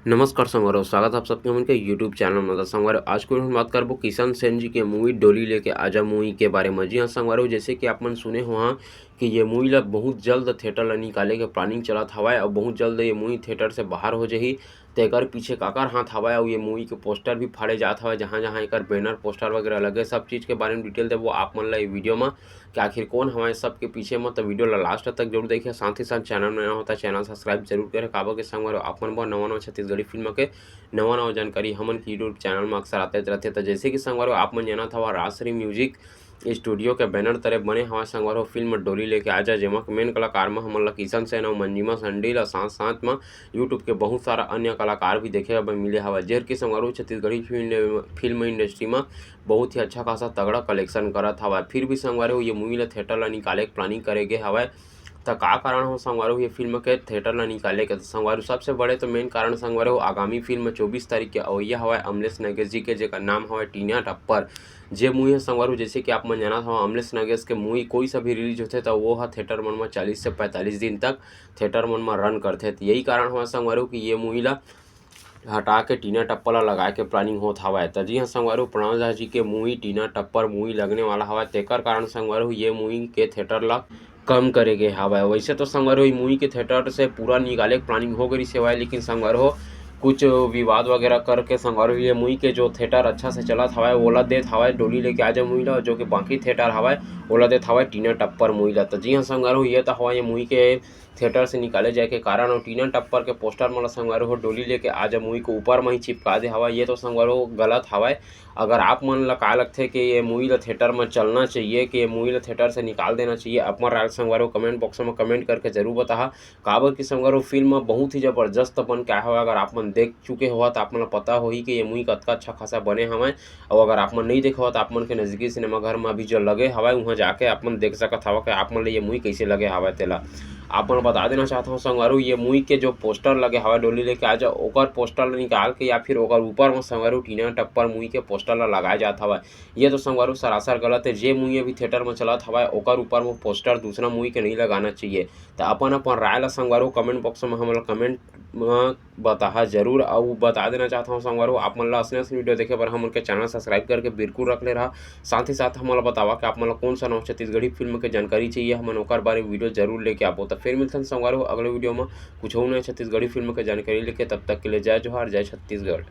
नमस्कार संगवारो, स्वागत है आप सबके मन के यूट्यूब चैनल में। संगवारो आज को हम बात करबो किशन सेन जी के मूवी डोली लेके आजा मूवी के बारे में। जी हाँ संगवारो, जैसे कि आप मन सुने हो हाँ कि ये मूवी ला बहुत जल्द थिएटर ला निकाले के प्लानिंग चलत हवाए और बहुत जल्द ये मूवी थिएटर से बाहर हो जाही। तेकर पीछे काकर हाथ हवाए और ये मूवी के पोस्टर भी फाड़े जात हवाए, जहाँ जहाँ एकर बैनर पोस्टर वगैरह लगे सब चीज़ के बारे में डिटेल देबो आप मन ला ये वीडियो में कि आखिर कौन हमारे सबके पीछे में। तो वीडियो ला लास्ट तक जरूर देखिए, साथ ही साथ चैनल में नया होता चैनल सब्सक्राइब जरूर करें। काबर के संगवारो आप मन बर नवा छत्तीसगढ़ी फिल्म के नवा जानकारी हमन के यूट्यूब चैनल में अक्सर आते रहते। तो जैसे कि संगवारो आप मन जानत हवा राजश्री म्यूजिक स्टूडियो के बैनर तरह बने हवा संगवारो फिल्म डोली लेके आजा, जेमा मेन कलाकार में हमन ला किशन सेन और मंजिमा संडील और साथ साथ में यूट्यूब के बहुत सारा अन्य कलाकार भी देखे बर मिले हवा, जेर के संगवारो छत्तीसगढ़ी फिल्म इंडस्ट्री में बहुत ही अच्छा खासा तगड़ा कलेक्शन करत हवा। फिर भी संगवारो ये मूवी ला थिएटर ला निकाले के प्लानिंग करे गे हवा। तो का कारण हो संगवारो ये फिल्म के थिएटर ला निकाले के? संगवारो सबसे बड़े तो मेन कारण संगवारो आगामी फिल्म 24 तारीख के अवैया हवा अमलेश नगेश जी के, जेकर नाम हवा टीना टप्पर। जे मूवी है संगवारो जैसे कि आप मन जानत हवा अमलेश नगेश के मूवी कोई सा भी रिलीज होते तो वो है थिएटर मन में 40 से 45 दिन तक थिएटर मन में रन करते। तो यही कारण हवा संगवारो कि ये मूवी ला हटा के टीना टप्पर ला लगाए के प्लानिंग होत हवा। तो जी हाँ संगवारो प्रणव झा जी के मूवी टीना टप्पर मूवी लगने वाला हवा, तेकर कारण संगवारो ये मूवी के थिएटर ला कम करे गे हवा। वैसे तो संगवारो मूवी के थिएटर से पूरा निकाले के प्लानिंग हो गई सेवाएं, लेकिन संगवारो कुछ विवाद वगैरह करके संगवारो ये मूवी के जो थिएटर अच्छा से चलत हवा ओला देत हवा डोली लेके आजा मूवी ला, जो कि बाकी थिएटर हवा ओला देत हवा टीना टप्पर मूवी ला। तो जी हाँ संगवारो ये तो हवा ये मूवी के थिएटर से निकाले जाए के कारण और टीना टप्पर के पोस्टर मतलब संगवारो हो डोली लेके आजा मूवी को ऊपर में ही चिपका दे हवा, ये तो संगवारो गलत हवा। अगर आप मन ला का लगथे कि ये मूवी ला थिएटर में चलना चाहिए कि ये मूवी ला थिएटर से निकाल देना चाहिए, अपन राय संगवारो कमेंट बॉक्स में कमेंट करके जरूर बताहा। काबर की संगवारो फिल्म बहुत ही जबरदस्त बन के आया हवा। अगर आप मन देख चुके हो तो आप मन पता होही कि ये मूवी कतका अच्छा खासा बने हवा। और अगर आप मन नहीं देखे हो तो आप मन के नजदीकी सिनेमा घर में अभी जो लगे हवा वहाँ जाके आप मन देख सकत हवा कि आप मन ये मूवी कैसे लगे हवा। तेला आप मन बता देना चाहता हूँ संगवारो ये मूवी के जो पोस्टर लगे हवा डोली लेके आजा ओकर पोस्टर ला निकाल के या फिर ओकर ऊपर में संगवारो टीना टप्पर मूवी के पोस्टर ला लगाया जात हवा, ये तो संगवारो सरासर गलत है। जे मूवी अभी थिएटर में चलत हवा ओकर ऊपर में पोस्टर दूसरा मूवी के नहीं लगाना चाहिए। तो अपन अपन राय ला संगवारो कमेंट बॉक्स में हमन कमेंट में बताहा जरूर। और बता देना चाहता हूँ संगवारो आप मन ला असली वीडियो देखे बर हमन के चैनल सब्सक्राइब करके बिल्कुल रख ले रहा। साथ ही साथ हमन ला बतावा कि आप मन ला कौन सा नवा छत्तीसगढ़ी फिल्म के जानकारी चाहिए, हमन ओकर बारे में वीडियो जरूर लेके आपो। तो फिर मिलते हैं संगवारो अगले वीडियो में कुछ नया छत्तीसगढ़ी फिल्म के जानकारी लेके, तब तक के लिए जय जोहार, जय छत्तीसगढ़।